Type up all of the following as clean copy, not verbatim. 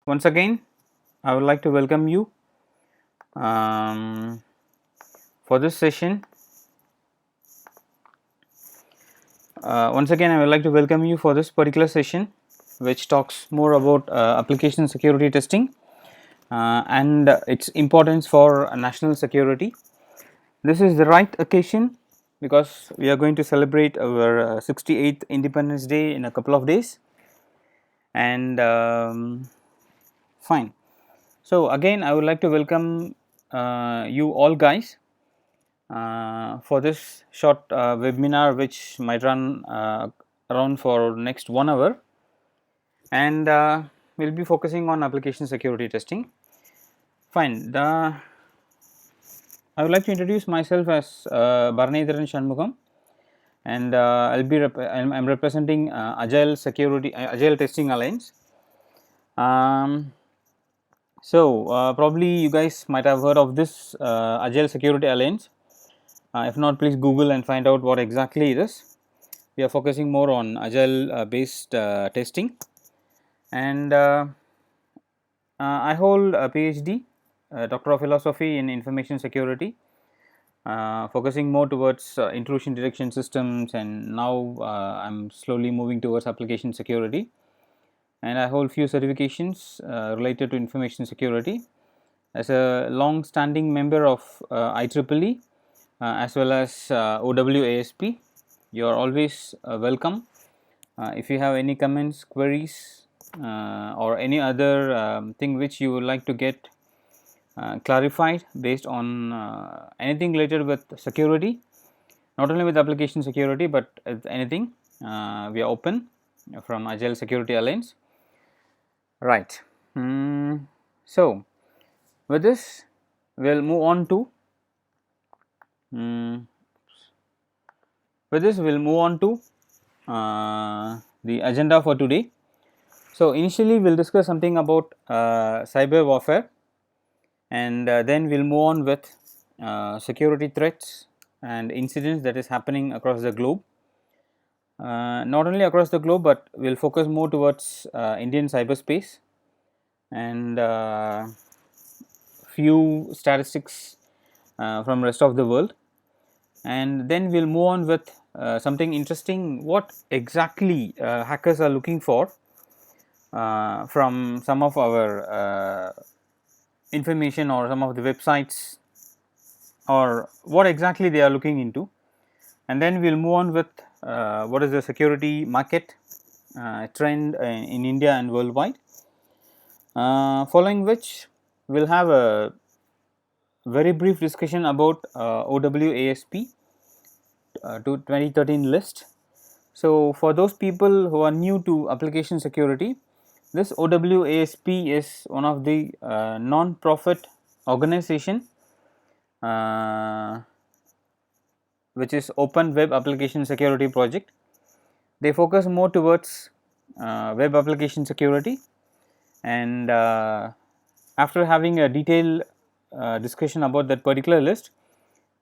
Once again, I would like to welcome you um, for this session. Once again, I would like to welcome you for this particular session, which talks more about application security testing and its importance for national security. This is the right occasion because we are going to celebrate our 68th Independence Day in a couple of days, and fine. So again, I would like to welcome you all guys for this short webinar, which might run around for next 1 hour, and we'll be focusing on application security testing. Fine. I would like to introduce myself as Bharanidharan Shanmugam, and I'm representing Agile Testing Alliance. Probably you guys might have heard of this Agile Security Alliance. If not, please Google and find out what exactly it is. We are focusing more on Agile based testing, and I hold a PhD, Doctor of Philosophy in Information Security, focusing more towards intrusion detection systems, and now I am slowly moving towards application security. And I hold few certifications related to information security. As a long standing member of IEEE as well as OWASP, you are always welcome. If you have any comments, queries, or any other thing which you would like to get clarified based on anything related with security, not only with application security but anything, we are open from Agile Security Alliance. Right. So, with this, we'll move on to the agenda for today. So, initially we'll discuss something about cyber warfare, and then we'll move on with security threats and incidents that is happening across the globe. Not only across the globe, but we'll focus more towards Indian cyberspace and few statistics from rest of the world, and then we'll move on with something interesting, what exactly hackers are looking for from some of our information or some of the websites, or what exactly they are looking into, and then we'll move on with what is the security market trend in India and worldwide, following which we'll have a very brief discussion about OWASP to 2013 list. So, for those people who are new to application security, this OWASP is one of the non-profit organization which is Open Web Application Security Project. They focus more towards web application security, and after having a detailed discussion about that particular list,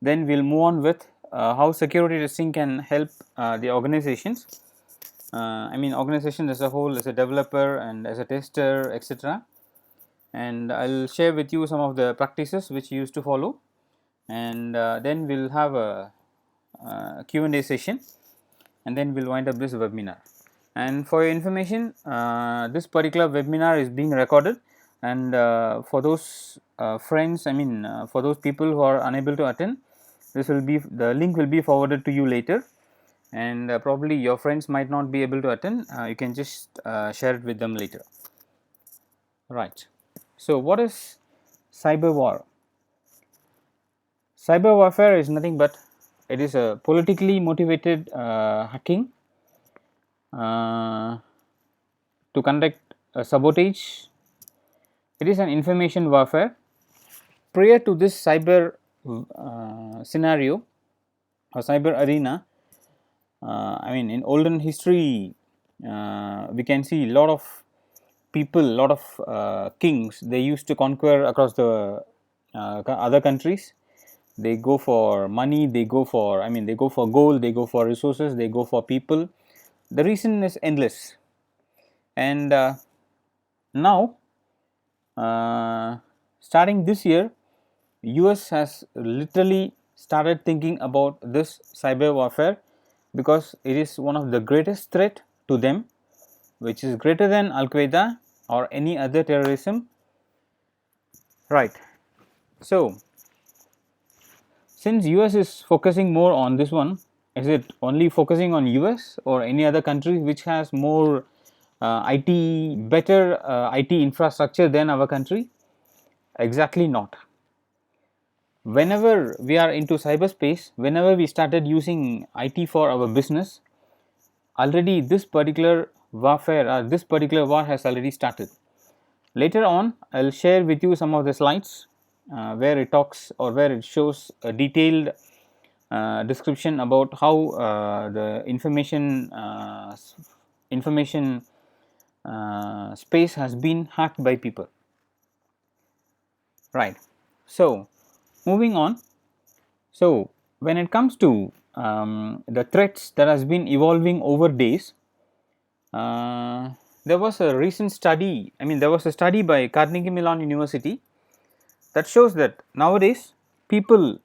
then we'll move on with how security testing can help the organizations. I mean organization as a whole, as a developer and as a tester, etc. And I'll share with you some of the practices which you used to follow, and then we'll have a Q&A session, and then we'll wind up this webinar. And for your information, this particular webinar is being recorded, and for those friends, I mean for those people who are unable to attend, the link will be forwarded to you later, and probably your friends might not be able to attend. You can just share it with them later. Right. So, what is cyber war? Cyber warfare is nothing but it is a politically motivated hacking to conduct a sabotage. It is an information warfare. Prior to this cyber scenario or cyber arena, I mean in olden history, we can see a lot of people, a lot of kings, they used to conquer across the other countries. They go for money, they go for gold, they go for resources, they go for people. The reason is endless. And now starting this year, US has literally started thinking about this cyber warfare because it is one of the greatest threat to them, which is greater than Al Qaeda or any other terrorism, right. So since US is focusing more on this one, is it only focusing on US or any other country which has more better IT infrastructure than our country? Exactly not. Whenever we are into cyberspace, whenever we started using IT for our business, already this particular warfare or this particular war has already started. Later on, I will share with you some of the slides where it talks or where it shows a detailed description about how the information space has been hacked by people, right. So moving on, so when it comes to the threats that has been evolving over days, there was a recent study, there was a study by Carnegie Mellon University that shows that nowadays people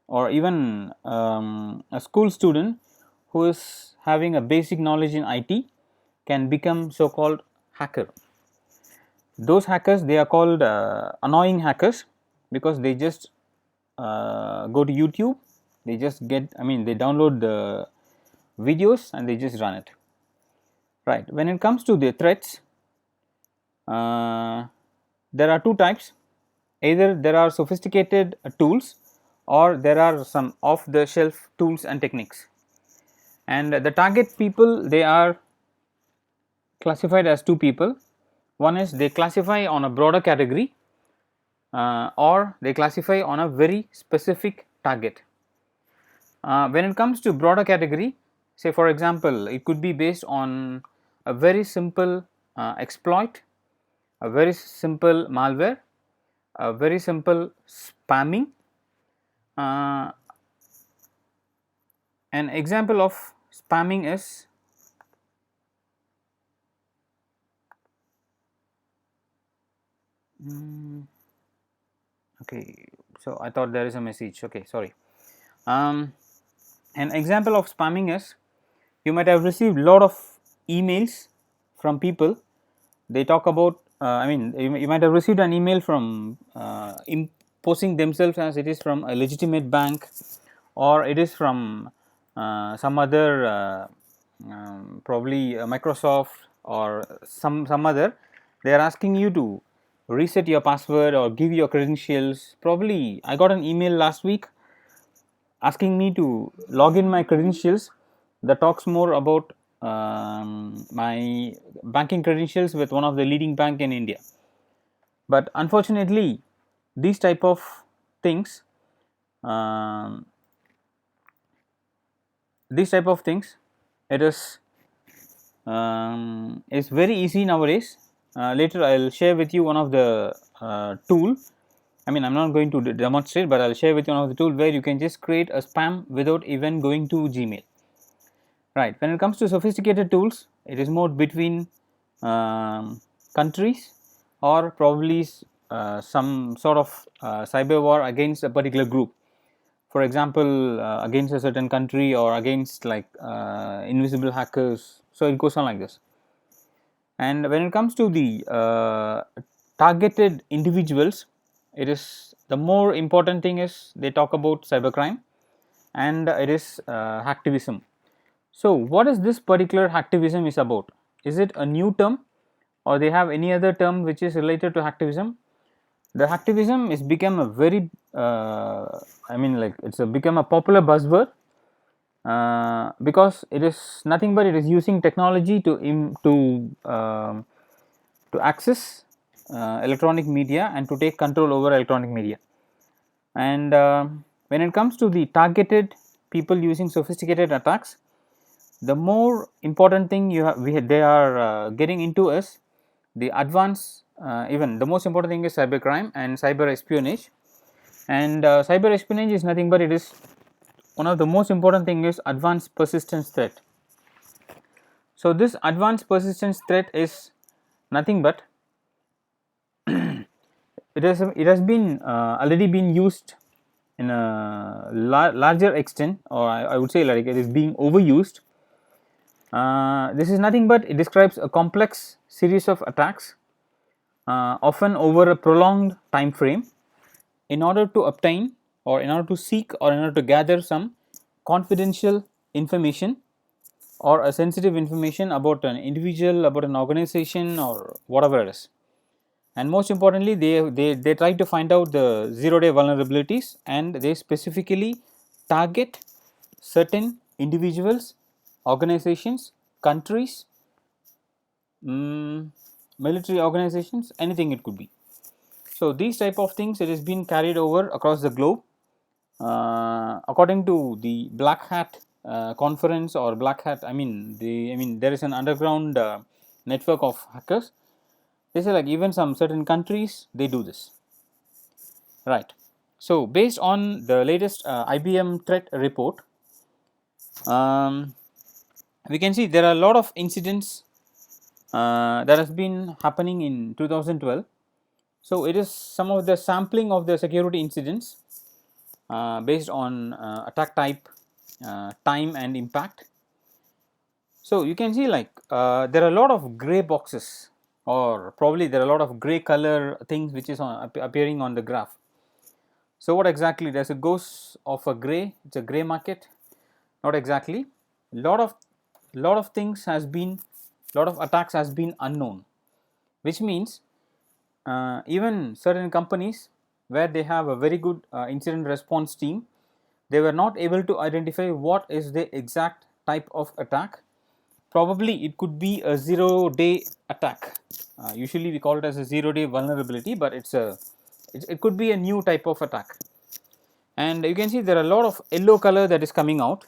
or even a school student who is having a basic knowledge in IT can become so called hacker. Those hackers, they are called annoying hackers because they just go to YouTube, they just get, they download the videos and they just run it, right. When it comes to the threats, there are two types. Either there are sophisticated tools or there are some off the shelf tools and techniques, and the target people, they are classified as two people. One is they classify on a broader category or they classify on a very specific target. When it comes to broader category, say for example, it could be based on a very simple exploit, a very simple malware, a very simple spamming. An example of spamming is okay, so I thought there is a message, okay, sorry. An example of spamming is, you might have received lot of emails from people. They talk about you might have received an email from imposing themselves as it is from a legitimate bank, or it is from some other probably Microsoft or some other. They are asking you to reset your password or give your credentials. Probably I got an email last week asking me to log in my credentials that talks more about my banking credentials with one of the leading bank in India. But unfortunately, these type of things, it is very easy nowadays. Later I will share with you one of the tool. I'm not going to demonstrate, but I will share with you one of the tool where you can just create a spam without even going to Gmail. Right. When it comes to sophisticated tools, it is more between countries or probably some sort of cyber war against a particular group. For example, against a certain country or against like invisible hackers. So it goes on like this. And when it comes to the targeted individuals, it is the more important thing is they talk about cybercrime, and it is hacktivism. So what is this particular hacktivism is about? Is it a new term or they have any other term which is related to hacktivism? The hacktivism is become a very it's become a popular buzzword because it is nothing but it is using technology to access electronic media and to take control over electronic media. And when it comes to the targeted people using sophisticated attacks, the more important thing they are getting into is the advanced, even the most important thing is cybercrime and cyber espionage. And cyber espionage is nothing but it is one of the most important thing is advanced persistence threat. So this advanced persistence threat is nothing but it has been already been used in a larger extent, or I would say like it is being overused. This is nothing but it describes a complex series of attacks, often over a prolonged time frame, in order to obtain, or in order to seek, or in order to gather some confidential information or a sensitive information about an individual, about an organization, or whatever it is. And most importantly, they try to find out the 0-day vulnerabilities, and they specifically target certain individuals, organizations, countries, military organizations, anything it could be. So these type of things, it has been carried over across the globe. According to the Black Hat conference, or Black Hat, I mean there is an underground network of hackers. They say like even some certain countries they do this, right? So based on the latest IBM threat report, we can see there are a lot of incidents that has been happening in 2012. So it is some of the sampling of the security incidents based on attack type, time and impact. So you can see like there are a lot of gray boxes, or probably there are a lot of gray color things which is appearing on the graph. So what exactly does it goes of a gray? It's a gray market? Not exactly. Lot of things has been, lot of attacks has been unknown, which means even certain companies where they have a very good incident response team, they were not able to identify what is the exact type of attack. Probably it could be a 0-day attack. Usually we call it as a 0-day vulnerability, but it could be a new type of attack. And you can see there are a lot of yellow color that is coming out,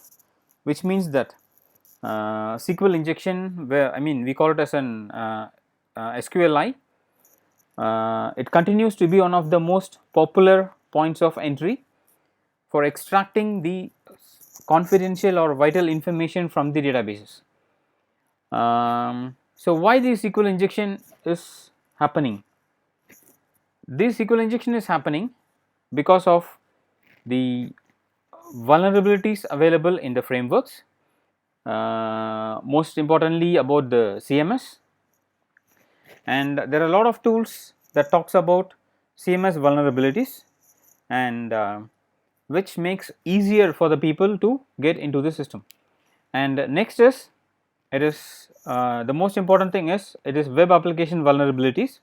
which means that SQL injection, where we call it as an SQLI. It continues to be one of the most popular points of entry for extracting the confidential or vital information from the databases. So why the SQL injection is happening? This SQL injection is happening because of the vulnerabilities available in the frameworks, most importantly about the CMS, and there are a lot of tools that talks about CMS vulnerabilities, and which makes easier for the people to get into the system. And next is, it is the most important thing is, it is web application vulnerabilities.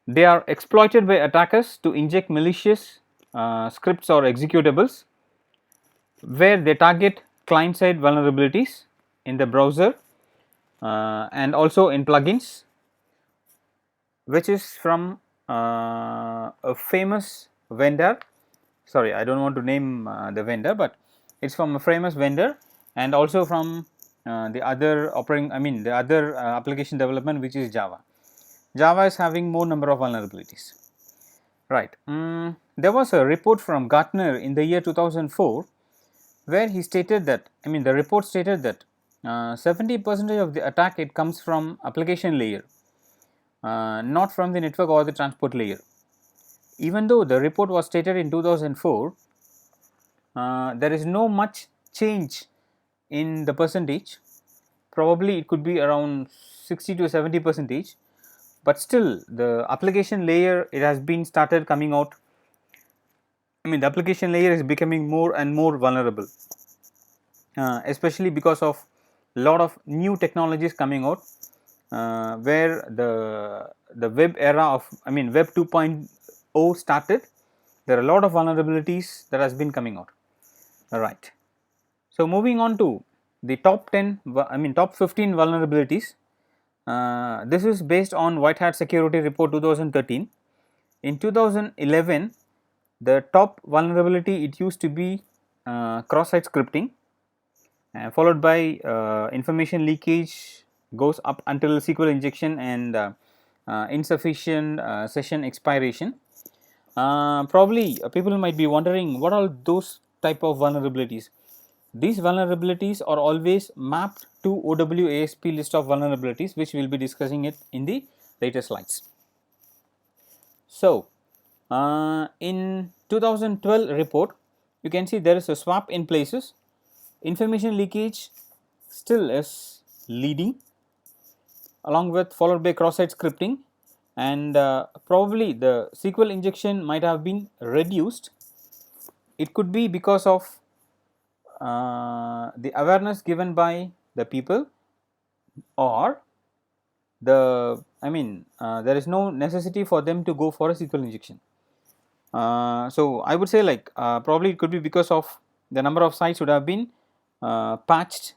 They are exploited by attackers to inject malicious scripts or executables, where they target client side vulnerabilities in the browser and also in plugins, which is from a famous vendor. Sorry, I do not want to name the vendor, but it is from a famous vendor, and also from the other operating, the other application development, which is Java. Java is having more number of vulnerabilities, right? There was a report from Gartner in the year 2004, where he stated that, the report stated that 70% of the attack, it comes from application layer, not from the network or the transport layer. Even though the report was stated in 2004, there is no much change in the percentage. Probably it could be around 60 to 70 percentage, but still the application layer, it has been started coming out. The application layer is becoming more and more vulnerable, especially because of lot of new technologies coming out, where the web era of web 2.0 started. There are a lot of vulnerabilities that has been coming out. Right. So moving on to the top 10, top 15 vulnerabilities. This is based on White Hat Security Report 2013. In 2011, the top vulnerability, it used to be cross-site scripting, followed by information leakage, goes up until SQL injection and insufficient session expiration. Probably people might be wondering, what are those type of vulnerabilities? These vulnerabilities are always mapped to OWASP list of vulnerabilities, which we will be discussing it in the later slides. So In 2012 report, you can see there is a swap in places. Information leakage still is leading, along with followed by cross-site scripting, and probably the SQL injection might have been reduced. It could be because of the awareness given by the people, or there is no necessity for them to go for a SQL injection. So I would say, like, probably it could be because of the number of sites would have been patched,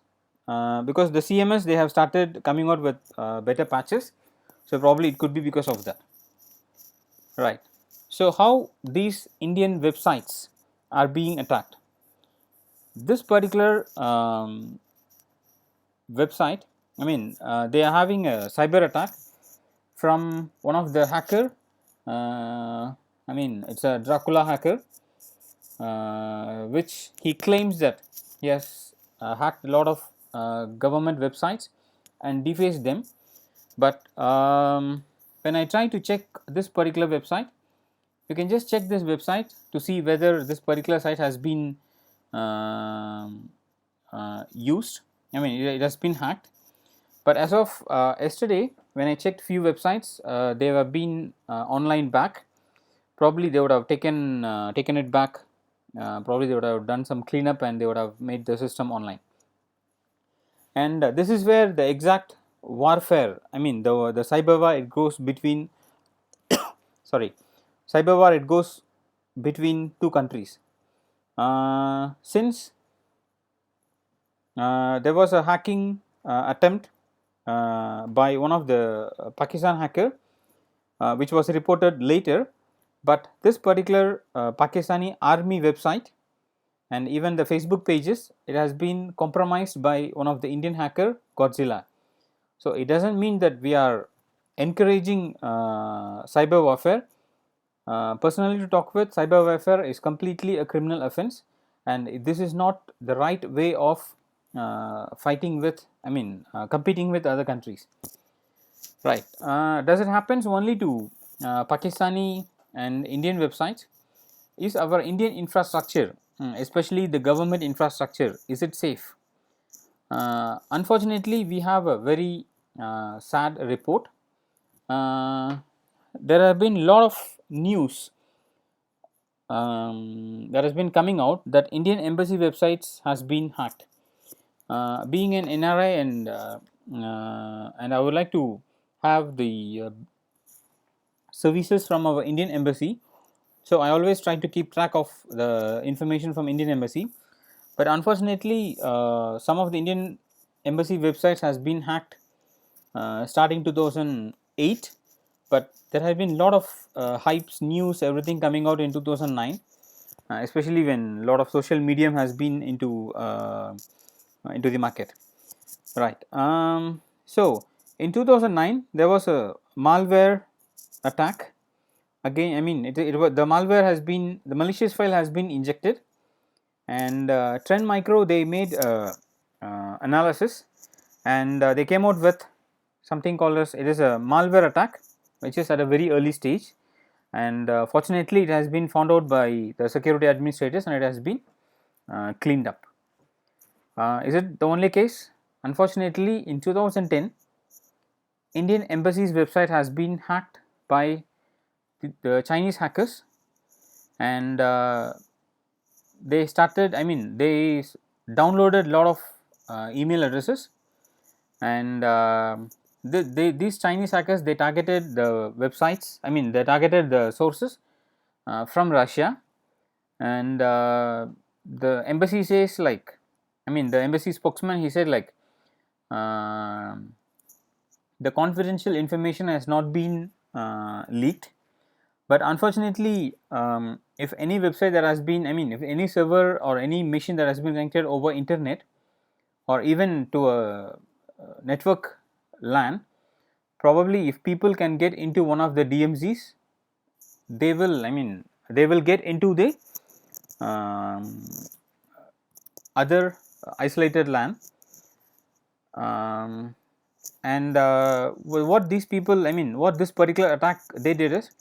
because the CMS, they have started coming out with better patches. So probably it could be because of that, right? So how these Indian websites are being attacked? This particular website, they are having a cyber attack from one of the hacker. It's a Dracula hacker, which he claims that he has hacked a lot of government websites and defaced them. But when I try to check this particular website, you can just check this website to see whether this particular site has been used. It has been hacked. But as of yesterday, when I checked few websites, they have been online back. Probably they would have taken it back. Probably they would have done some cleanup and they would have made the system online. And this is where the exact warfare, the cyber war, it goes between sorry, cyber war, it goes between two countries. Since there was a hacking attempt by one of the Pakistan hacker, which was reported later, but this particular Pakistani army website and even the Facebook pages, it has been compromised by one of the Indian hacker, Godzilla. So it doesn't mean that we are encouraging cyber warfare. Personally, to talk with, cyber warfare is completely a criminal offense, and this is not the right way of fighting with, competing with other countries, right? Does it happens only to Pakistani and Indian websites? Is our Indian infrastructure, especially the government infrastructure, is it safe? Unfortunately, we have a very sad report. There have been a lot of news that has been coming out that Indian embassy websites has been hacked. Being an NRI, and I would like to have the services from our Indian embassy. So I always try to keep track of the information from Indian embassy. But unfortunately, some of the Indian embassy websites has been hacked starting 2008. But there have been a lot of hypes, news, everything coming out in 2009, especially when a lot of social media has been into the market, right? So in 2009, there was a malware attack. Again, the malware has been, the malicious file has been injected, and Trend Micro, they made analysis, and they came out with something called as, it is a malware attack, which is at a very early stage, and fortunately it has been found out by the security administrators and it has been cleaned up. Is it the only case? Unfortunately, in 2010, Indian embassy's website has been hacked by the Chinese hackers, and they started, they downloaded a lot of email addresses, and these Chinese hackers, they targeted the websites, they targeted the sources from Russia, and the embassy says, like, the embassy spokesman, he said, like, the confidential information has not been leaked. But unfortunately, if any website that has been, if any server or any machine that has been connected over internet, or even to a network LAN, probably if people can get into one of the DMZs, they will, they will get into the other isolated LAN. And what these people, what this particular attack they did is,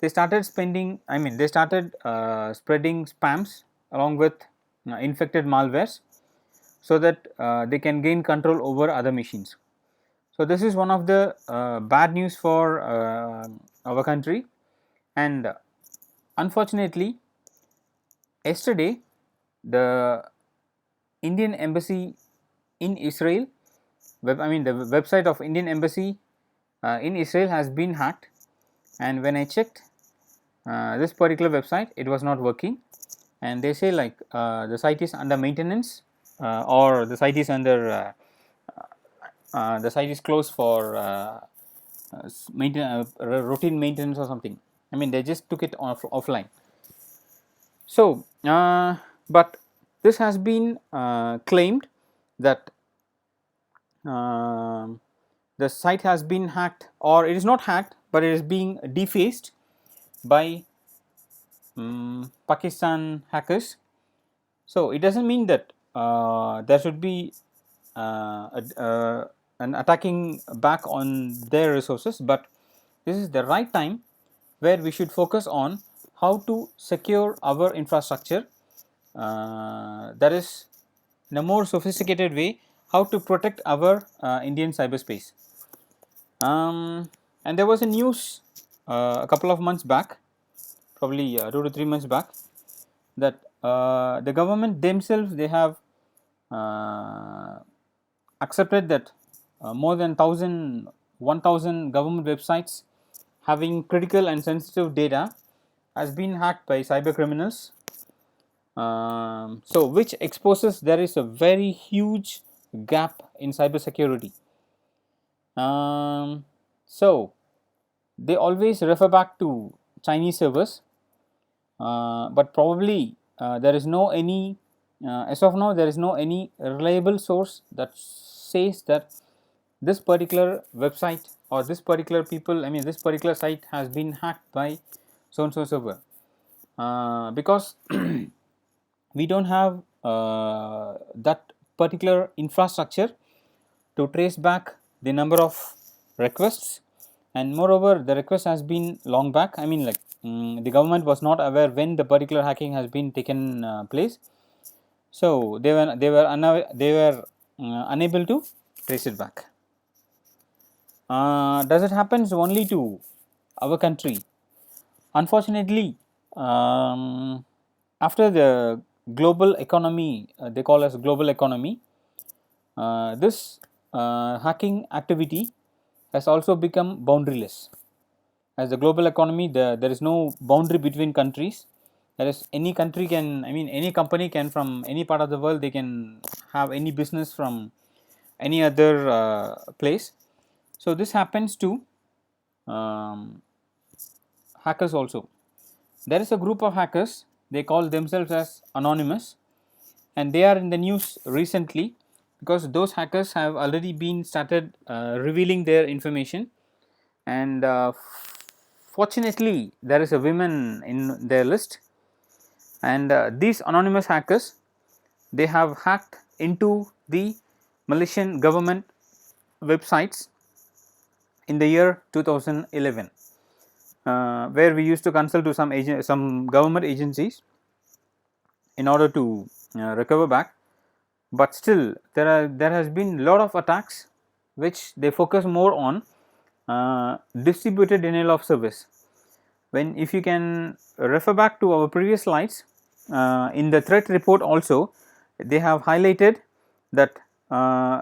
they started spending, they started spreading spams along with infected malwares, so that they can gain control over other machines. So this is one of the bad news for our country. And unfortunately, yesterday the Indian embassy in Israel, the website of Indian embassy in Israel has been hacked, and when I checked this particular website, it was not working, and they say like the site is under maintenance, or the site is under the site is closed for routine maintenance or something. They just took it offline. So, but this has been claimed that the site has been hacked, or it is not hacked, but it is being defaced by Pakistan hackers. So it doesn't mean that there should be an attacking back on their resources, but this is the right time where we should focus on how to secure our infrastructure, that is in a more sophisticated way, how to protect our Indian cyberspace. And there was a news a couple of months back, probably 2 to 3 months back, that the government themselves, they have accepted that more than 1000 government websites having critical and sensitive data has been hacked by cyber criminals. So which exposes there is a very huge gap in cyber security. So they always refer back to Chinese servers, but probably there is no any as of now there is no any reliable source that says that this particular website or this particular people, this particular site has been hacked by so and so server, because we don't have that particular infrastructure to trace back the number of requests, and moreover the request has been long back. The government was not aware when the particular hacking has been taken place, so they were unable to trace it back. Does it happen only to our country? Unfortunately, after the global economy, they call as global economy, this hacking activity has also become boundaryless. As the global economy, there is no boundary between countries. That is, any country can, any company can, from any part of the world, they can have any business from any other place. So this happens to hackers also. There is a group of hackers, they call themselves as anonymous, and they are in the news recently because those hackers have already been started revealing their information, and fortunately there is a woman in their list, and these anonymous hackers, they have hacked into the Malaysian government websites in the year 2011, where we used to consult to some government agencies in order to recover back. But still there has been a lot of attacks which they focus more on distributed denial of service. If you can refer back to our previous slides, in the threat report also they have highlighted that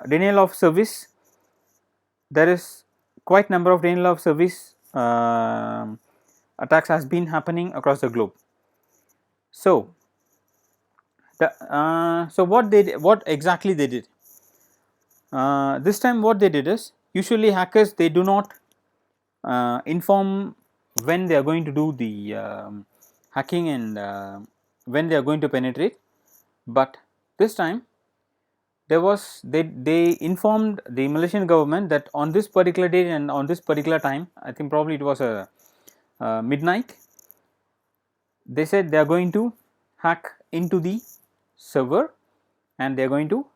denial of service, there is quite number of denial of service attacks has been happening across the globe. So what exactly they did this time, what they did is, usually hackers, they do not inform when they are going to do the hacking and when they are going to penetrate, but this time they informed the Malaysian government that on this particular date and on this particular time, I think probably it was a midnight, they said they are going to hack into the server and they are going to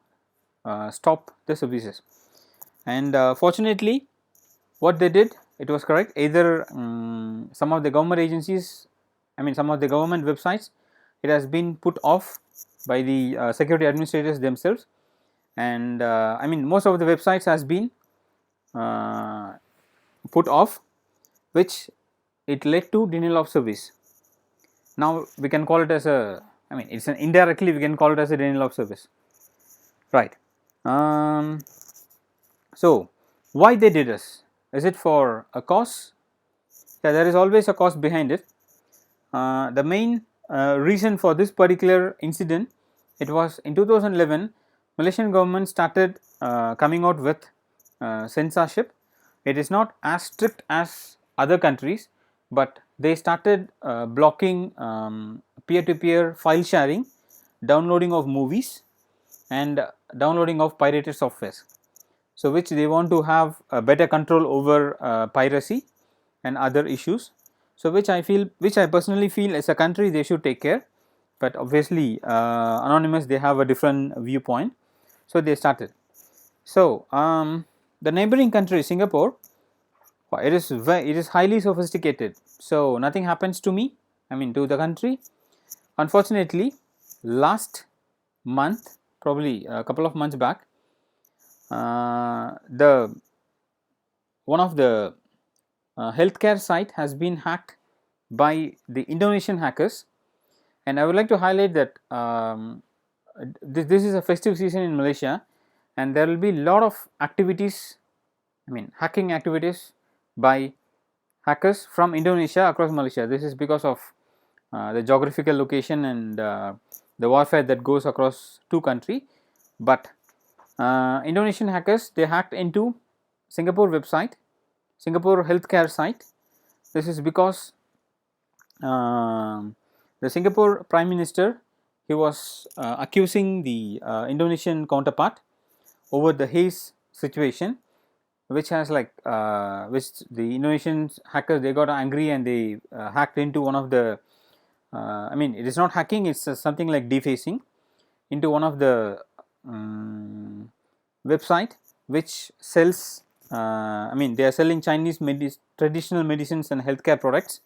stop the services. And fortunately what they did, it was correct. Either some of the government agencies, some of the government websites, it has been put off by the security administrators themselves, and most of the websites has been put off, which it led to denial of service. Now we can call it as a, it's an indirectly we can call it as a denial of service, right? So why they did this? Is it for a cause? Yeah, there is always a cause behind it. The main reason for this particular incident, it was in 2011, Malaysian government started coming out with censorship. It is not as strict as other countries, but they started blocking peer-to-peer file sharing, downloading of movies, and downloading of pirated softwares. So which they want to have a better control over piracy and other issues. So which I personally feel as a country they should take care, but obviously Anonymous, they have a different viewpoint, so they started. So the neighboring country Singapore, it is highly sophisticated, so nothing happens to me, to the country. Unfortunately, last month, probably a couple of months back, the one of the healthcare site has been hacked by the Indonesian hackers, and I would like to highlight that this is a festive season in Malaysia, and there will be a lot of activities, hacking activities by hackers from Indonesia across Malaysia. This is because of the geographical location and the warfare that goes across two countries. But Indonesian hackers, they hacked into Singapore website, Singapore healthcare site. This is because the Singapore Prime Minister, he was accusing the Indonesian counterpart over the Hayes situation, which has which the Indonesian hackers, they got angry and they hacked into one of the it is not hacking, it's something like defacing into one of the website which sells they are selling Chinese traditional medicines and healthcare products,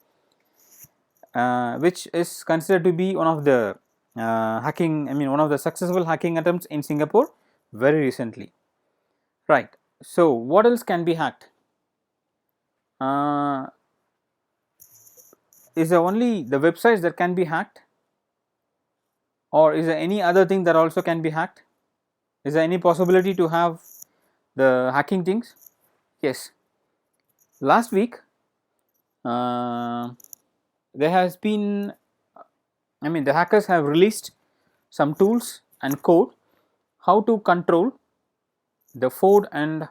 which is considered to be one of the hacking, one of the successful hacking attempts in Singapore very recently, right? So what else can be hacked? Is there only the websites that can be hacked, or is there any other thing that also can be hacked? Is there any possibility to have the hacking things? Yes. Last week, there has been, the hackers have released some tools and code how to control the Ford and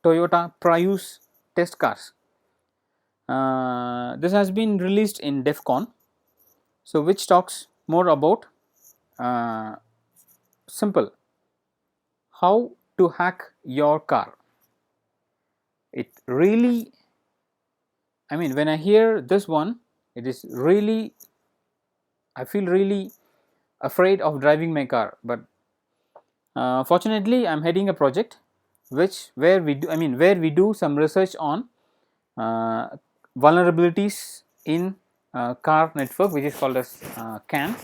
Toyota Prius test cars. This has been released in DEF CON, so which talks more about simple how to hack your car. It really, when I hear this one, it is really, I feel really afraid of driving my car. But fortunately, I am heading a project where we do some research on vulnerabilities in car network, which is called as CAN.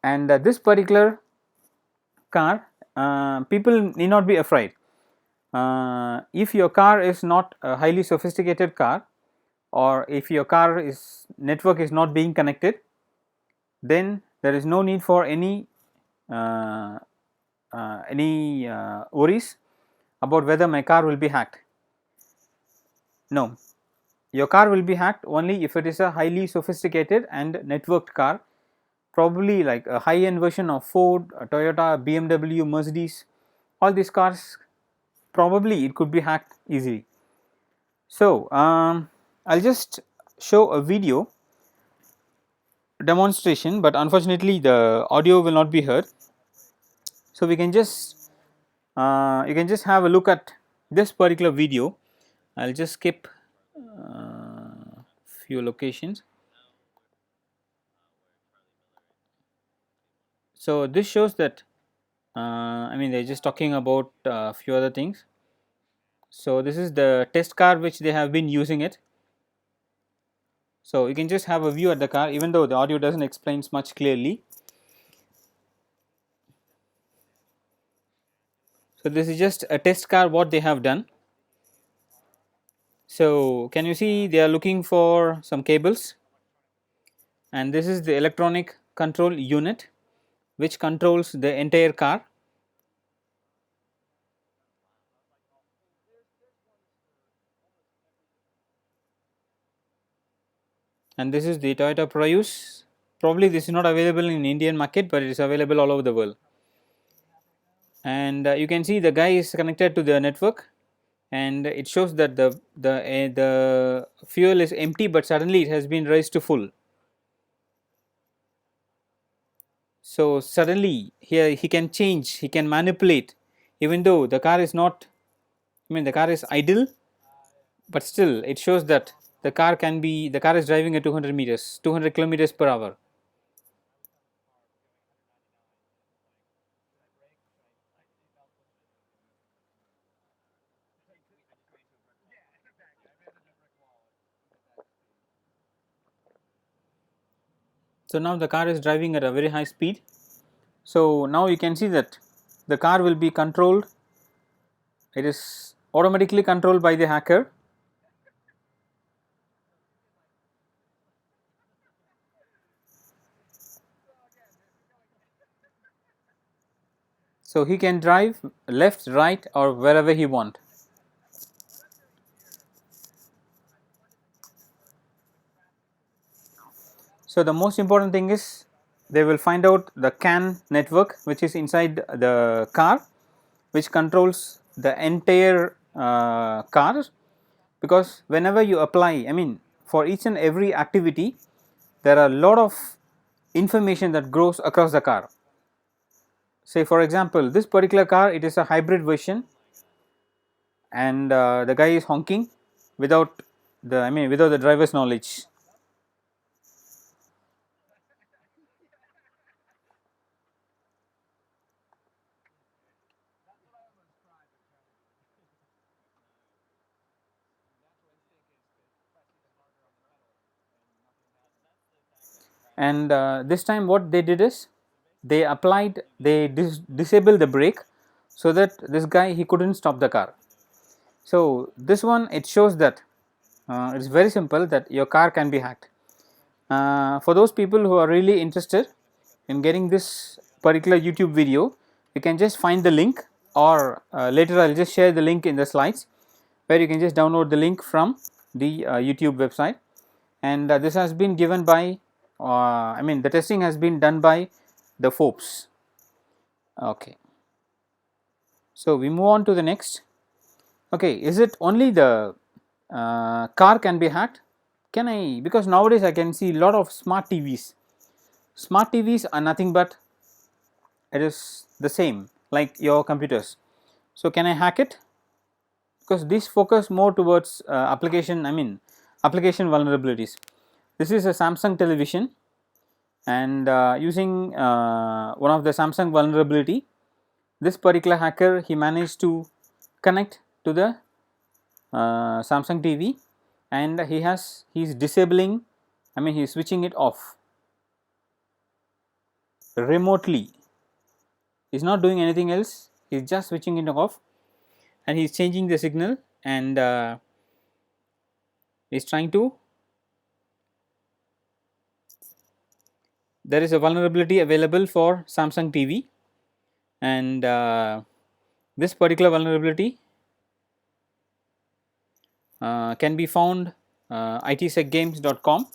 And this particular car, people need not be afraid. If your car is not a highly sophisticated car, or if your car network is not being connected, then there is no need for any worries about whether my car will be hacked. No, your car will be hacked only if it is a highly sophisticated and networked car, probably like a high end version of Ford, Toyota, BMW, Mercedes. All these cars, probably it could be hacked easily. So I'll just show a video demonstration, but unfortunately the audio will not be heard. So we can just you can just have a look at this particular video. I'll just skip few locations. So this shows that they're just talking about a few other things. So this is the test car which they have been using it. So you can just have a view at the car, even though the audio doesn't explain much clearly. So this is just a test car what they have done. So can you see they are looking for some cables, and this is the electronic control unit which controls the entire car. And this is the Toyota Prius. Probably this is not available in Indian market, but it is available all over the world. And you can see the guy is connected to the network, and it shows that the fuel is empty, but suddenly it has been raised to full. So suddenly here he can change, he can manipulate, even though the car is not, I mean the car is idle, but still it shows that the car is driving at 200 meters, 200 kilometers per hour. So now the car is driving at a very high speed. So now you can see that the car will be controlled, it is automatically controlled by the hacker. So he can drive left, right, or wherever he want. So the most important thing is they will find out the CAN network which is inside the car, which controls the entire car, because whenever you apply, I mean for each and every activity there are a lot of information that grows across the car. Say for example, this particular car, it is a hybrid version, and the guy is honking without without the driver's knowledge. And this time what they did is they disabled the brake, so that this guy he couldn't stop the car. So this one, it shows that it's very simple that your car can be hacked. For those people who are really interested in getting this particular YouTube video, you can just find the link, or later I'll just share the link in the slides, where you can just download the link from the YouTube website. And this has been given by the testing has been done by the Forbes. Okay, so we move on to the next. Okay, is it only the car can be hacked? Can I, because nowadays I can see a lot of smart TVs. Smart TVs are nothing but, it is the same like your computers. So can I hack it? Because these focus more towards application vulnerabilities. This is a Samsung television, and using one of the Samsung vulnerability, this particular hacker, he managed to connect to the Samsung TV, and he is disabling, he is switching it off remotely. He is not doing anything else, he is just switching it off, and he is changing the signal, and he is trying to, there is a vulnerability available for Samsung TV, and this particular vulnerability can be found itsecgames.com,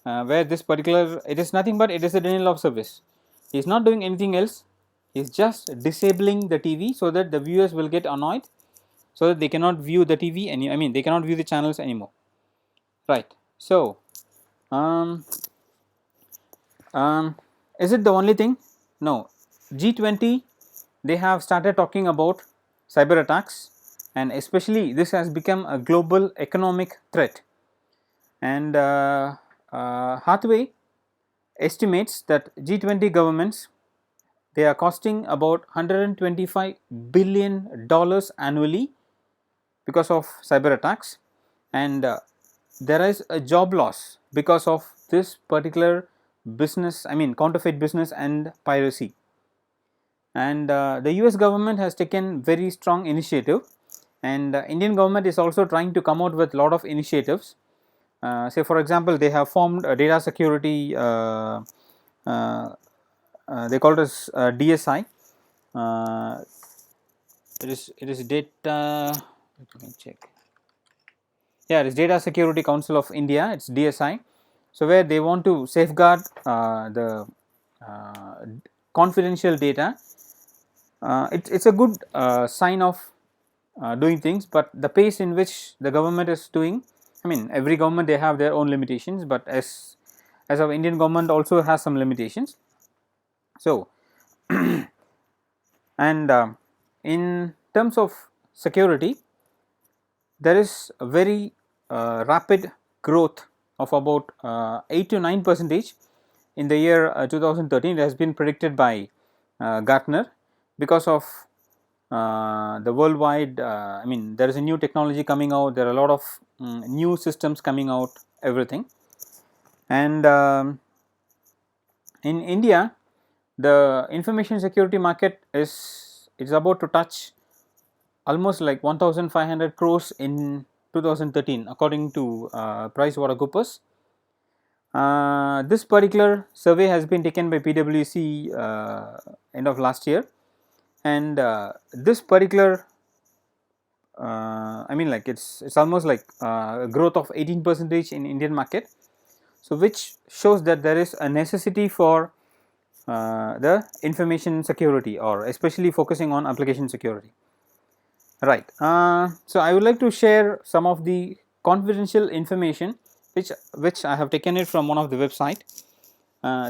where this particular, it is nothing but it is a denial of service. He is not doing anything else, he is just disabling the TV, so that the viewers will get annoyed, so that they cannot view the TV they cannot view the channels anymore, right? So is it the only thing? No. G20, they have started talking about cyber attacks, and especially this has become a global economic threat. And Hathaway estimates that G20 governments, they are costing about $125 billion annually because of cyber attacks, and there is a job loss because of this particular business, I mean counterfeit business and piracy. And the US government has taken very strong initiative, and Indian government is also trying to come out with lot of initiatives. Say for example, they have formed a data security, uh, they call it as DSI. It is data, let me check. Yeah, it is Data Security Council of India, it is DSI. So where they want to safeguard the confidential data. It's a good sign of doing things, but the pace in which the government is doing, I mean every government they have their own limitations, but as our Indian government also has some limitations. So and in terms of security, there is a very rapid growth of about 8 to 9 percentage in the year 2013. It has been predicted by Gartner because of the worldwide, I mean there is a new technology coming out, there are a lot of new systems coming out, everything. And in India, the information security market is about to touch almost like 1500 crores in 2013 according to PricewaterhouseCoopers. This particular survey has been taken by PwC end of last year, and this particular I mean like it's almost like a growth of 18 percentage in Indian market. So which shows that there is a necessity for the information security, or especially focusing on application security. Right. So I would like to share some of the confidential information which I have taken it from one of the website.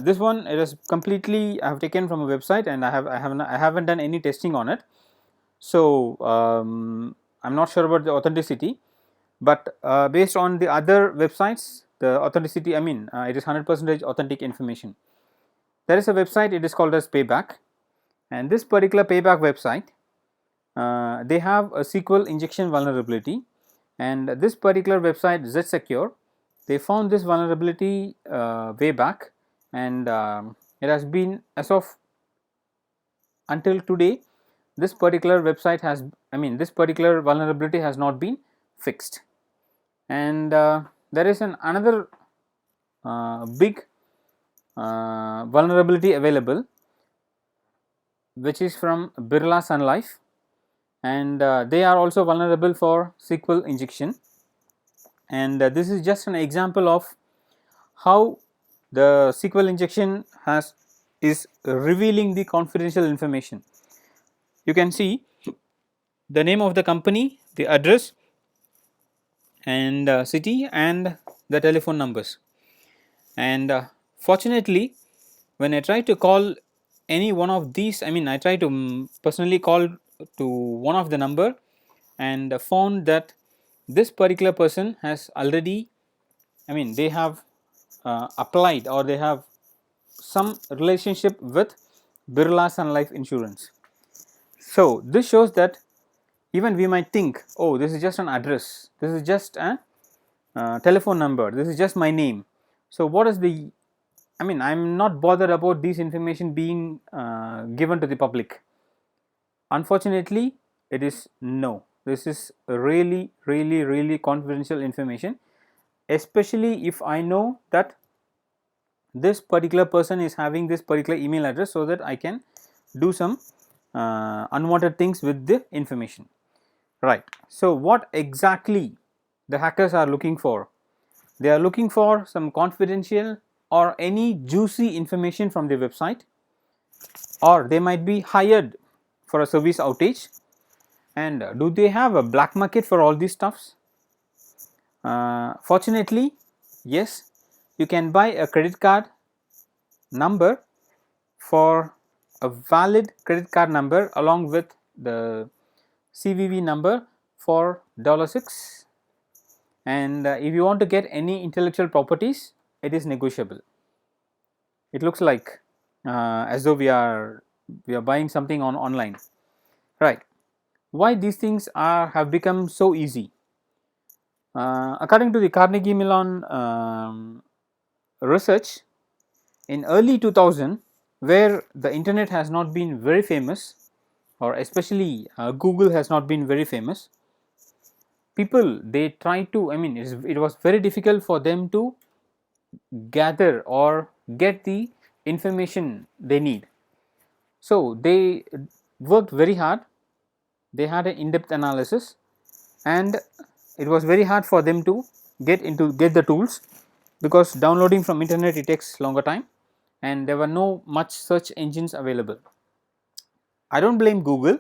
This one, it is completely I have taken from a website, and I haven't done any testing on it. So I'm not sure about the authenticity, but based on the other websites, the authenticity, I mean it is 100% authentic information. There is a website, it is called as Payback, and this particular Payback website, they have a SQL injection vulnerability, and this particular website Z-Secure, they found this vulnerability way back, and it has been, as of until today, this particular website has, I mean this particular vulnerability has not been fixed. And there is another big vulnerability available, which is from Birla Sun Life, and they are also vulnerable for SQL injection. And this is just an example of how the SQL injection is revealing the confidential information. You can see the name of the company, the address, and city, and the telephone numbers. And fortunately, when I try to call any one of these, I mean I try to personally call to one of the number, and found that this particular person has already, I mean they have applied, or they have some relationship with Birla Sun Life Insurance. So this shows that even we might think, oh, this is just an address, this is just a telephone number, this is just my name. So what is the, I mean I am not bothered about this information being given to the public. Unfortunately, it is no. This is really confidential information, especially if I know that this particular person is having this particular email address, so that I can do some unwanted things with the information. Right. So what exactly the hackers are looking for? They are looking for some confidential or any juicy information from the website, or they might be hired for a service outage. And do they have a black market for all these stuffs? Fortunately, yes, you can buy a credit card number for a valid credit card number along with the CVV number for $6, and if you want to get any intellectual properties, it is negotiable. It looks like as though we are buying something on online, right? why these things have become so easy. According to the Carnegie Mellon research, in early 2000, where the internet has not been very famous, or especially Google has not been very famous, people, they try to, I mean, it was very difficult for them to gather or get the information they need. So they worked very hard, they had an in-depth analysis, and it was very hard for them to get the tools, because downloading from internet, it takes longer time, and there were no much search engines available. I don't blame Google,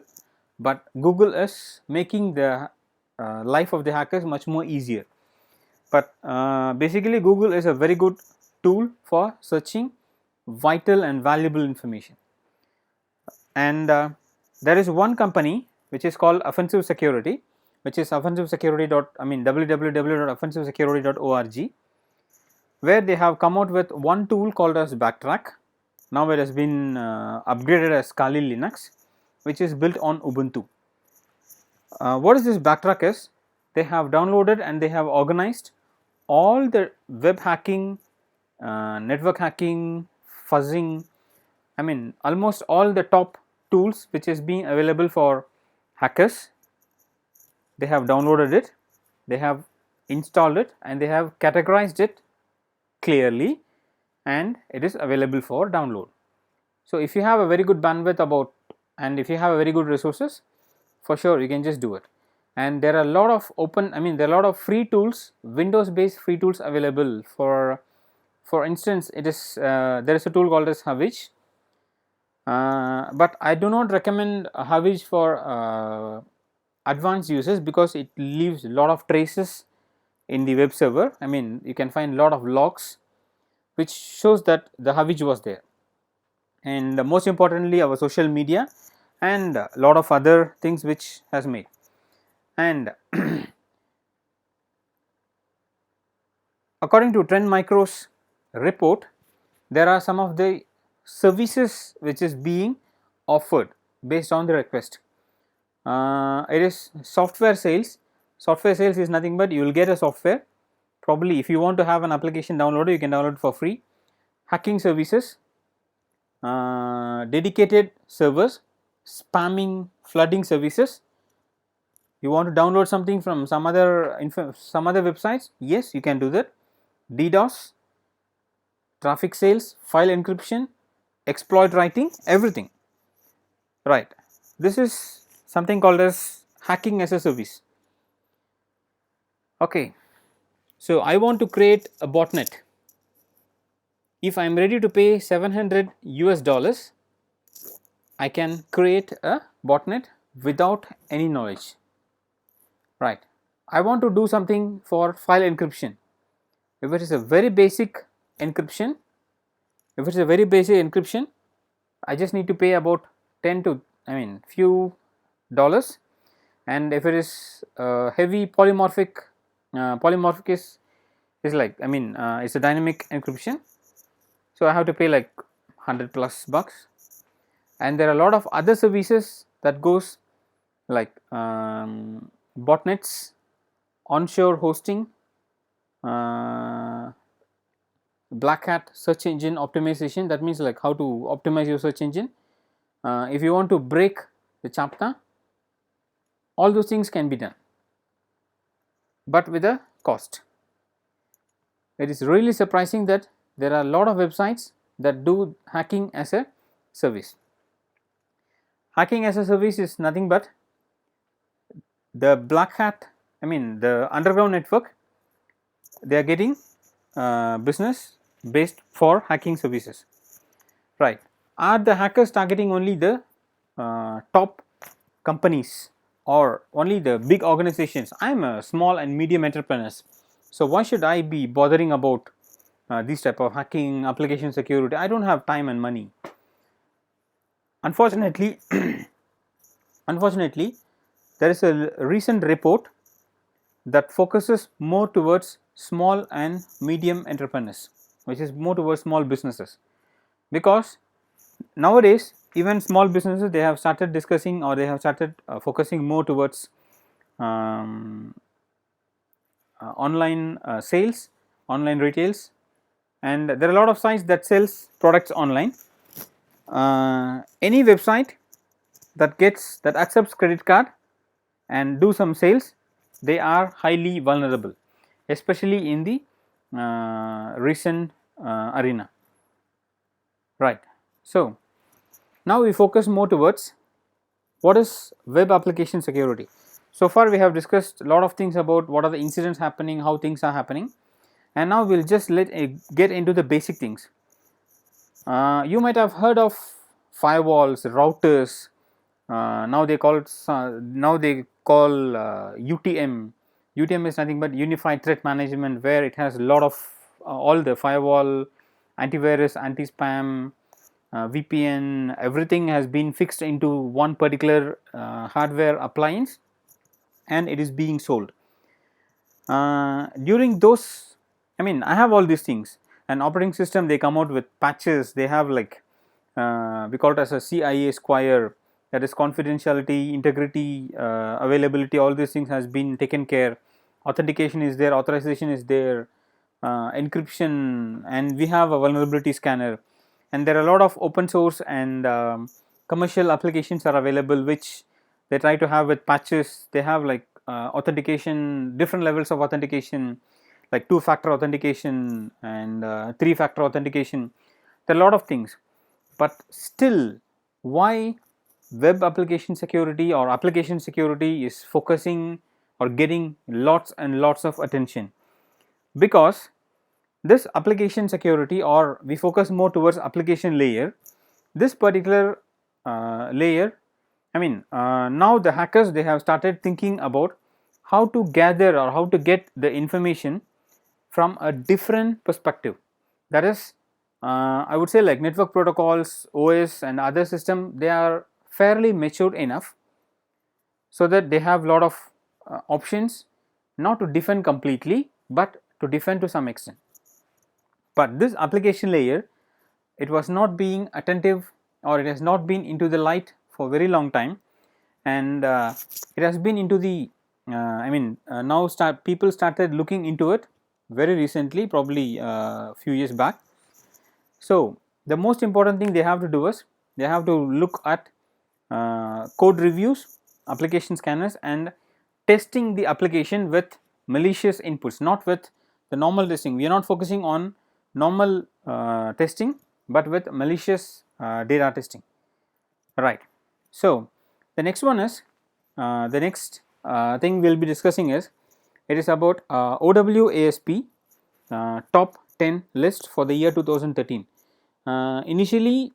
but Google is making the life of the hackers much more easier. But basically Google is a very good tool for searching vital and valuable information. And there is one company which is called Offensive Security, which is www.offensivesecurity.org, where they have come out with one tool called as Backtrack. Now it has been upgraded as Kali Linux, which is built on Ubuntu. What is this Backtrack is? They have downloaded and they have organized all the web hacking, network hacking, fuzzing, I mean almost all the top tools which is being available for hackers. They have downloaded it, they have installed it, and they have categorized it clearly, and it is available for download. So if you have a very good bandwidth and if you have a very good resources, for sure you can just do it. And there are a lot of there are a lot of free tools, Windows based free tools available. For instance, it is there is a tool called as Havij, but I do not recommend Havij for advanced users, because it leaves a lot of traces in the web server. I mean, you can find a lot of logs which shows that the Havij was there, and most importantly our social media and a lot of other things which has made. And according to Trend Micro's report, there are some of the services which is being offered based on the request. It is software sales. Software sales is nothing but you will get a software. Probably if you want to have an application downloaded, you can download it for free. Hacking services, dedicated servers, spamming, flooding services. You want to download something from some other websites, yes, you can do that. DDoS, traffic sales, file encryption, exploit writing, everything. Right. This is something called as hacking as a service. Okay. So I want to create a botnet. If I am ready to pay $700 US, I can create a botnet without any knowledge. Right. I want to do something for file encryption. If it is a very basic encryption, I just need to pay about few dollars. And if it is heavy polymorphic is like, it's a dynamic encryption, so I have to pay like $100+ And there are a lot of other services that goes like botnets, onshore hosting, black hat search engine optimization. That means like how to optimize your search engine. If you want to break the chapter, all those things can be done, but with a cost. It is really surprising that there are a lot of websites that do hacking as a service. Hacking as a service is nothing but the black hat, the underground network, they are getting business based for hacking services. Right. Are the hackers targeting only the top companies or only the big organizations? I am a small and medium entrepreneurs, so why should I be bothering about this type of hacking, application security? I don't have time and money. Unfortunately, there is a recent report that focuses more towards small and medium entrepreneurs, which is more towards small businesses, because nowadays even small businesses, they have started discussing, or they have started focusing more towards online sales, online retails, and there are a lot of sites that sells products online. Any website that accepts credit card and do some sales, they are highly vulnerable, especially in the recent arena, right. So now we focus more towards what is web application security. So far we have discussed a lot of things about what are the incidents happening, how things are happening, and now we will just get into the basic things. You might have heard of firewalls, routers. Now they call UTM. UTM is nothing but Unified Threat Management, where it has a lot of all the firewall, antivirus, anti-spam, VPN, everything has been fixed into one particular hardware appliance, and it is being sold. During those, I have all these things. An operating system, they come out with patches. They have like we call it as a CIA square, that is confidentiality, integrity, availability. All these things has been taken care. Authentication is there, authorization is there, encryption, and we have a vulnerability scanner. And there are a lot of open source and commercial applications are available, which they try to have with patches. They have like authentication, different levels of authentication, like 2-factor authentication and 3-factor authentication. There are a lot of things, but still, why web application security or application security is focusing or getting lots and lots of attention? Because this application security, or we focus more towards application layer, this particular layer, now the hackers, they have started thinking about how to gather or how to get the information from a different perspective. That is, I would say, like network protocols, OS and other system, they are fairly matured enough so that they have lot of options, not to defend completely, but to defend to some extent. But this application layer, it was not being attentive, or it has not been into the light for very long time, and it has been into the now people started looking into it very recently, probably a few years back. So the most important thing they have to do is they have to look at code reviews, application scanners, and testing the application with malicious inputs, not with the normal testing. We are not focusing on normal testing, but with malicious data testing, right. So the next one is the next thing we will be discussing is, it is about OWASP top 10 list for the year 2013. Initially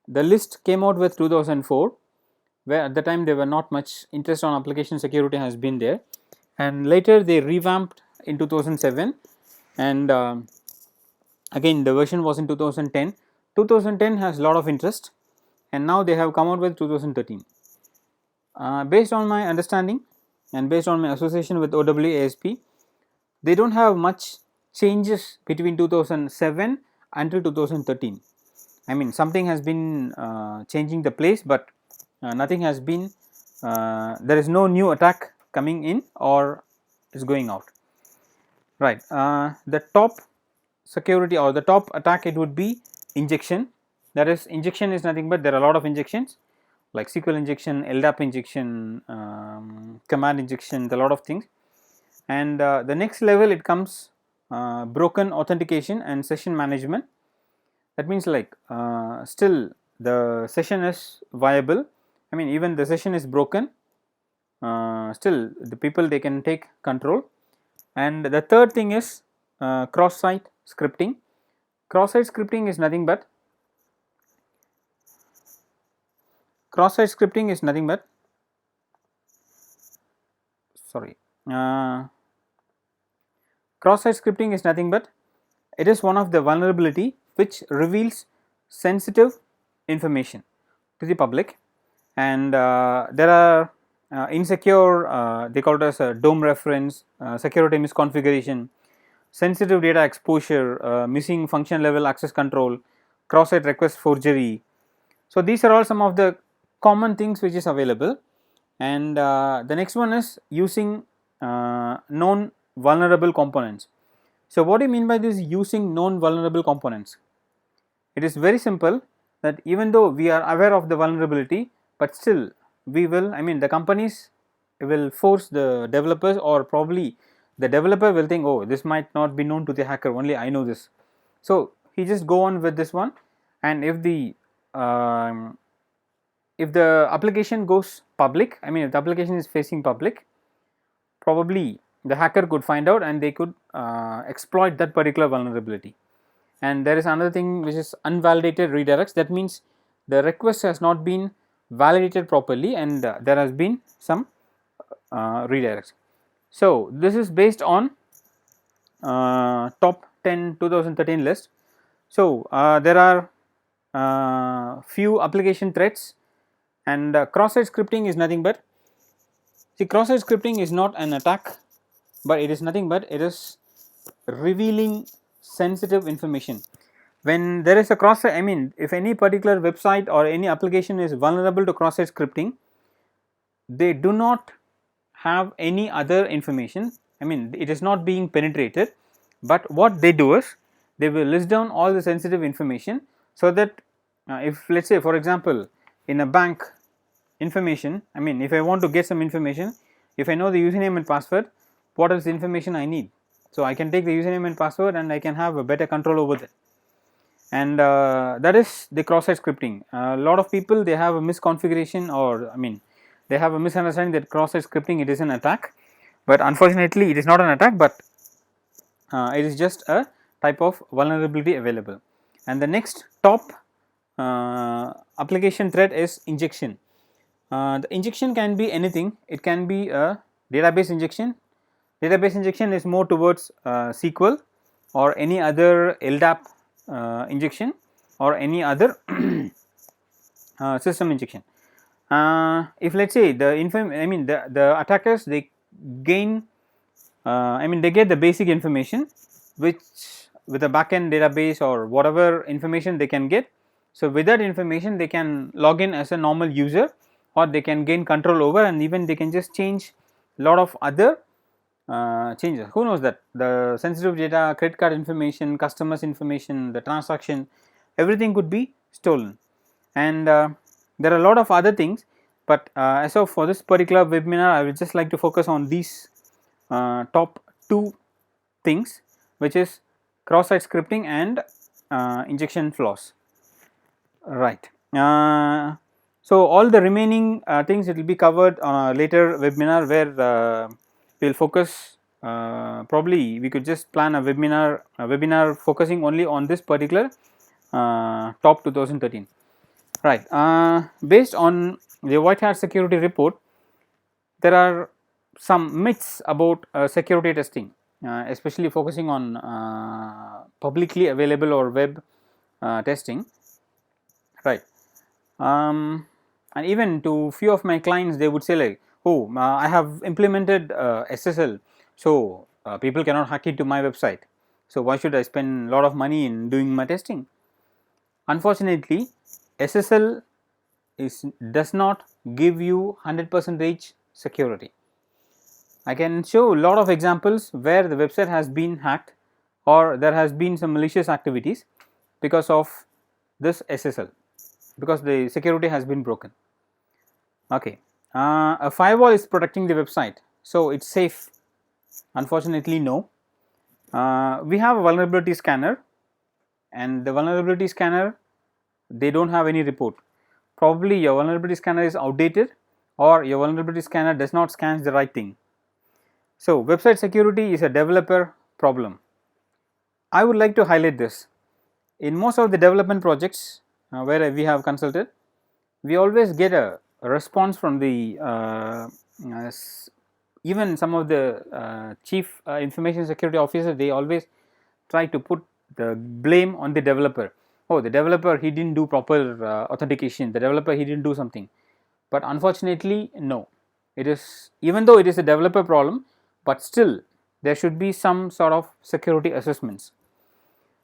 the list came out with 2004, where at the time there were not much interest on application security has been there, and later they revamped in 2007, and again the version was in 2010. 2010 has a lot of interest, and now they have come out with 2013. Based on my understanding and based on my association with OWASP, they don't have much changes between 2007 until 2013. Something has been changing the place, but nothing has been, there is no new attack coming in or is going out, right. The top security or the top attack, it would be injection. That is, injection is nothing but there are a lot of injections like SQL injection, LDAP injection, command injection, a lot of things. And the next level, it comes broken authentication and session management. That means like still the session is viable, even the session is broken, still the people, they can take control. And the third thing is cross-site scripting. Cross-site scripting is nothing but cross-site scripting is nothing but cross-site scripting is nothing but it is one of the vulnerability which reveals sensitive information to the public, and there are insecure, they call it as a DOM reference, security misconfiguration, sensitive data exposure, missing function level access control, cross-site request forgery, So, these are all some of the common things which is available, and the next one is using known vulnerable components. So, what do you mean by this using known vulnerable components? It is very simple, that even though we are aware of the vulnerability, but still we will, I mean the companies will force the developers, or probably the developer will think, oh, this might not be known to the hacker, only I know this. So, he just go on with this one, and um, if the application goes public, I mean if the application is facing public, probably the hacker could find out and they could exploit that particular vulnerability. And there is another thing which is unvalidated redirects. That means the request has not been validated properly, and there has been some redirects. So, this is based on top 10 2013 list. So, there are few application threats, and cross-site scripting is nothing but, see, cross-site scripting is not an attack, but it is nothing but it is revealing sensitive information. When there is a cross-site, I mean if any particular website or any application is vulnerable to cross-site scripting, they do not have any other information, I mean it is not being penetrated, but what they do is they will list down all the sensitive information, so that if, let us say for example, in a bank information, I mean if I want to get some information, if I know the username and password, what is the information I need? So, I can take the username and password and I can have a better control over that, and that is the cross-site scripting. A lot of people, they have a misconfiguration, or I mean they have a misunderstanding that cross-site scripting, it is an attack, but unfortunately it is not an attack, but it is just a type of vulnerability available. And the next top application threat is injection. The injection can be anything, it can be a database injection. Database injection is more towards SQL or any other LDAP injection, or any other system injection. If let us say the attackers, they gain, they get the basic information which with a backend database or whatever information they can get. So, with that information they can log in as a normal user, or they can gain control over, and even they can just change lot of other changes. Who knows that the sensitive data, credit card information, customers information, the transaction, everything could be stolen. And there are a lot of other things, but as of for this particular webinar, I would just like to focus on these top two things, which is cross-site scripting and injection flaws, right. So, all the remaining things, it will be covered on a later webinar, where we will focus, probably we could just plan a webinar focusing only on this particular top 2013, right. Based on the White Hat security report, there are some myths about security testing, especially focusing on publicly available or web testing, right. And even to few of my clients, they would say like, oh, I have implemented SSL, so people cannot hack into my website, so why should I spend a lot of money in doing my testing? Unfortunately, SSL does not give you 100% security. I can show a lot of examples where the website has been hacked, or there has been some malicious activities because of this SSL, because the security has been broken. Okay, a firewall is protecting the website, so it's safe. Unfortunately, no. We have a vulnerability scanner, and the vulnerability scanner, they don't have any report. Probably your vulnerability scanner is outdated, or your vulnerability scanner does not scan the right thing. So, website security is a developer problem. I would like to highlight this. In most of the development projects where we have consulted, we always get a response from the even some of the chief information security officers. They always try to put the blame on the developer. Oh, the developer, he didn't do proper authentication, the developer, he didn't do something. But unfortunately, no, it is, even though it is a developer problem, but still there should be some sort of security assessments.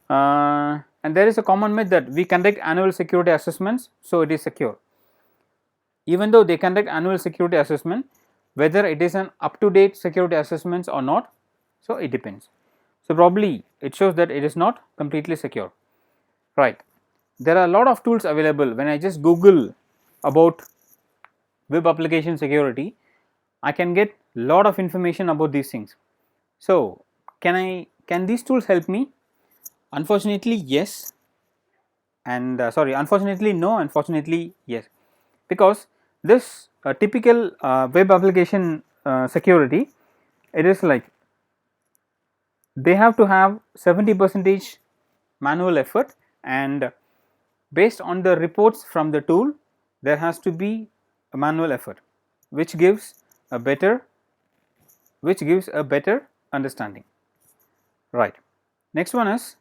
And and there is a common myth that we conduct annual security assessments, so it is secure. Even though they conduct annual security assessment, whether it is an up to date security assessments or not, so it depends. So probably it shows that it is not completely secure, right. There are a lot of tools available. When I just Google about web application security, I can get lot of information about these things. So can these tools help me? Unfortunately yes, and unfortunately no, unfortunately yes, because this typical web application security, it is like they have to have 70% manual effort, and based on the reports from the tool there has to be a manual effort, which gives a better understanding, right. Next one is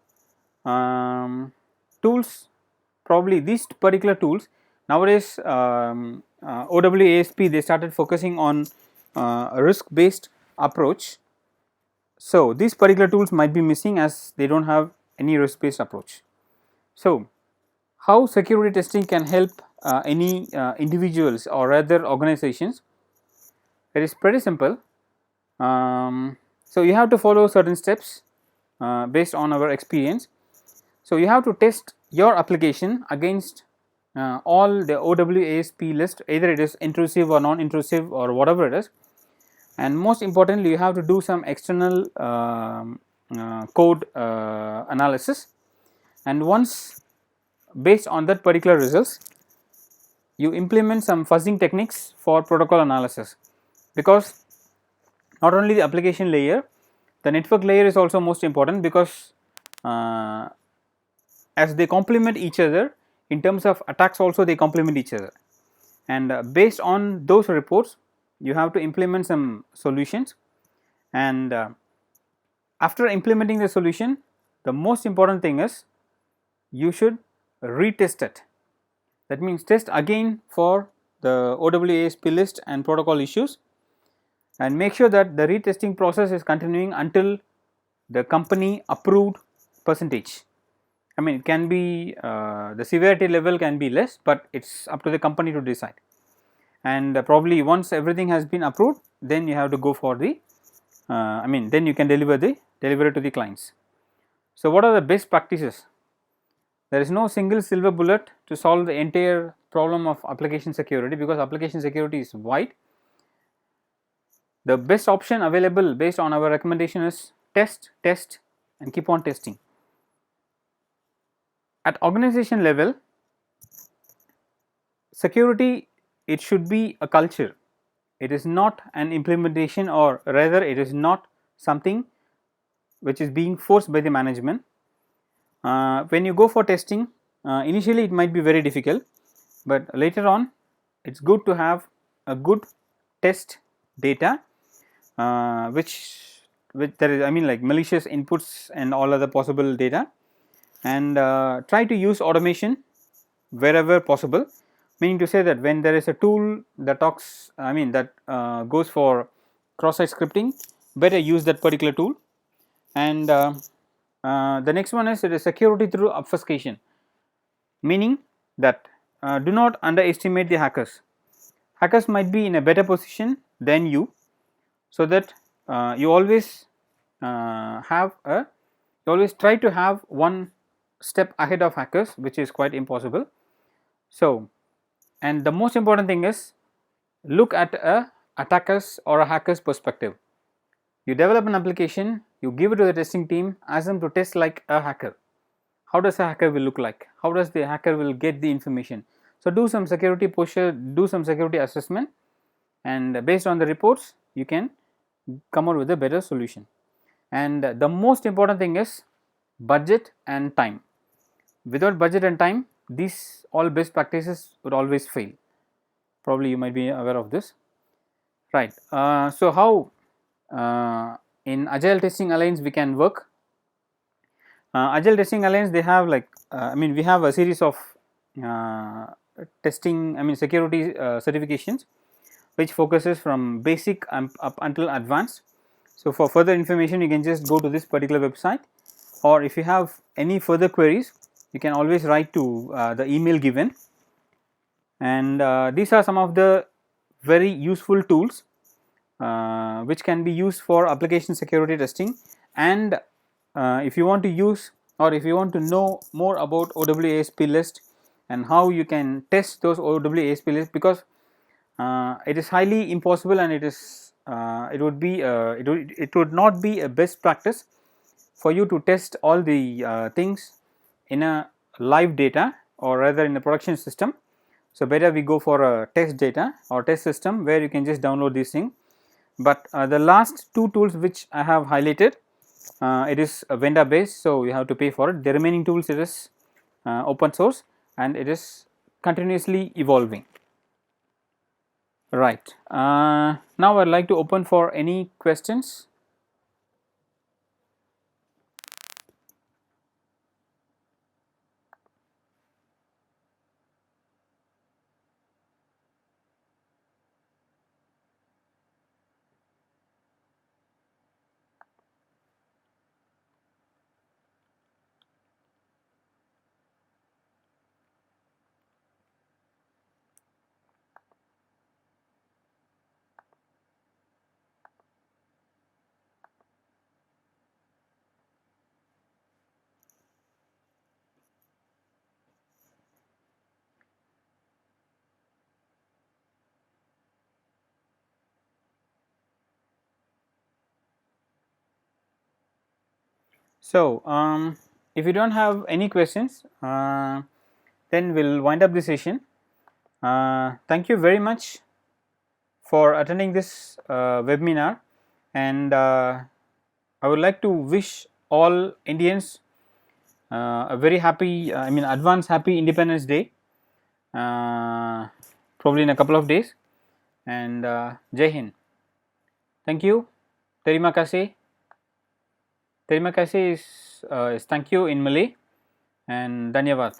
tools. Probably these particular tools nowadays, OWASP, they started focusing on a risk based approach. So these particular tools might be missing as they do not have any risk based approach. So how security testing can help any individuals or rather organizations? It is pretty simple. So you have to follow certain steps based on our experience. So you have to test your application against all the OWASP list, either it is intrusive or non-intrusive or whatever it is, and most importantly you have to do some external code analysis, and once based on that particular results you implement some fuzzing techniques for protocol analysis, because not only the application layer, the network layer is also most important, because as they complement each other in terms of attacks also they complement each other, and based on those reports you have to implement some solutions, and after implementing the solution the most important thing is you should retest it. That means test again for the OWASP list and protocol issues, and make sure that the retesting process is continuing until the company approved percentage. I mean it can be the severity level can be less, but it is up to the company to decide, and probably once everything has been approved then you have to go for the then you can deliver it to the clients. So what are the best practices? There is no single silver bullet to solve the entire problem of application security, because application security is wide. The best option available based on our recommendation is test and keep on testing. At organization level, security, it should be a culture. It is not an implementation, or rather it is not something which is being forced by the management. When you go for testing, initially it might be very difficult, but later on it is good to have a good test data which there is like malicious inputs and all other possible data, and try to use automation wherever possible, meaning to say that when there is a tool that talks goes for cross-site scripting, better use that particular tool. And the next one is, it is security through obfuscation, meaning that do not underestimate the hackers. Hackers might be in a better position than you, so that you always try to have one step ahead of hackers, which is quite impossible. So, and the most important thing is, look at a attacker's or a hacker's perspective. You develop an application, you give it to the testing team, ask them to test like a hacker. How does a hacker will look like? How does the hacker will get the information? So do some security posture, do some security assessment, and based on the reports you can come out with a better solution. And the most important thing is budget and time. Without budget and time, these all best practices would always fail. Probably you might be aware of this, right? So how in Agile Testing Alliance we can work? Agile Testing Alliance, they have like we have a series of testing security certifications which focuses from basic up until advanced. So for further information you can just go to this particular website, or if you have any further queries you can always write to the email given, and these are some of the very useful tools which can be used for application security testing. And if you want to use, or if you want to know more about OWASP list and how you can test those OWASP lists, because it is highly impossible, and it would not be a best practice for you to test all the things in a live data, or rather in a production system. So better we go for a test data or test system where you can just download this thing. But the last two tools which I have highlighted, it is vendor based, so you have to pay for it. The remaining tools, it is open source, and it is continuously evolving. Right. Now I would like to open for any questions. So if you don't have any questions, then we'll wind up the session. Thank you very much for attending this webinar, and I would like to wish all Indians a very happy, advance happy Independence Day, probably in a couple of days, and Jai Hind. Thank you. Terima kasih. Terima kasih is thank you in Malay, and Dhanyavad.